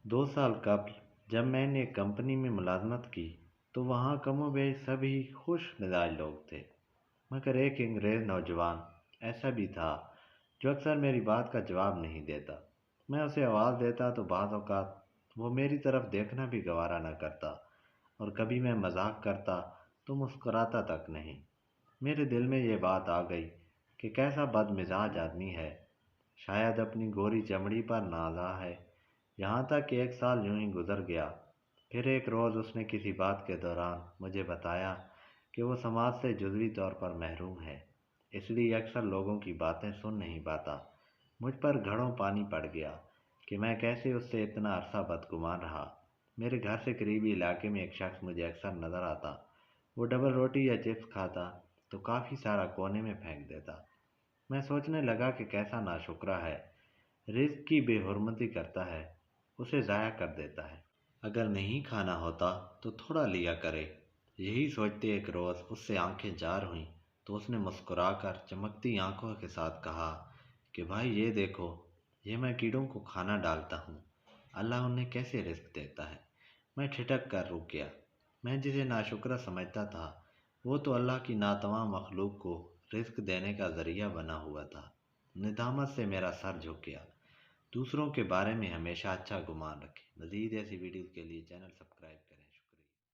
2 سال قبل جب میں نے ایک کمپنی میں ملازمت کی تو وہاں کم و بیش سبھی خوش مزاج لوگ تھے، مگر ایک انگریز نوجوان ایسا بھی تھا جو اکثر میری بات کا جواب نہیں دیتا۔ میں اسے آواز دیتا تو بعض اوقات وہ میری طرف دیکھنا بھی گوارا نہ کرتا، اور کبھی میں مذاق کرتا تو مسکراتا تک نہیں۔ میرے دل میں یہ بات آ گئی کہ کیسا بد مزاج آدمی ہے، شاید اپنی گوری چمڑی پر نازا ہے۔ یہاں تک کہ 1 سال یوں ہی گزر گیا۔ پھر ایک روز اس نے کسی بات کے دوران مجھے بتایا کہ وہ سماج سے جزوی طور پر محروم ہے، اس لیے اکثر لوگوں کی باتیں سن نہیں پاتا۔ مجھ پر گھڑوں پانی پڑ گیا کہ میں کیسے اس سے اتنا عرصہ بدگمان رہا۔ میرے گھر سے قریبی علاقے میں ایک شخص مجھے اکثر نظر آتا۔ وہ ڈبل روٹی یا چپس کھاتا تو کافی سارا کونے میں پھینک دیتا۔ میں سوچنے لگا کہ کیسا ناشکرا ہے، رزق کی بے حرمتی کرتا ہے، اسے ضائع کر دیتا ہے۔ اگر نہیں کھانا ہوتا تو تھوڑا لیا کرے۔ یہی سوچتے ایک روز اس سے آنکھیں چار ہوئیں تو اس نے مسکرا کر چمکتی آنکھوں کے ساتھ کہا کہ بھائی یہ دیکھو، یہ میں کیڑوں کو کھانا ڈالتا ہوں، اللہ انہیں کیسے رزق دیتا ہے۔ میں ٹھٹک کر رک گیا۔ میں جسے ناشکرا سمجھتا تھا وہ تو اللہ کی ناتواں مخلوق کو رزق دینے کا ذریعہ بنا ہوا تھا۔ ندامت سے میرا سر جھک گیا۔ دوسروں کے بارے میں ہمیشہ اچھا گمان رکھیں۔ مزید ایسی ویڈیوز کے لیے چینل سبسکرائب کریں۔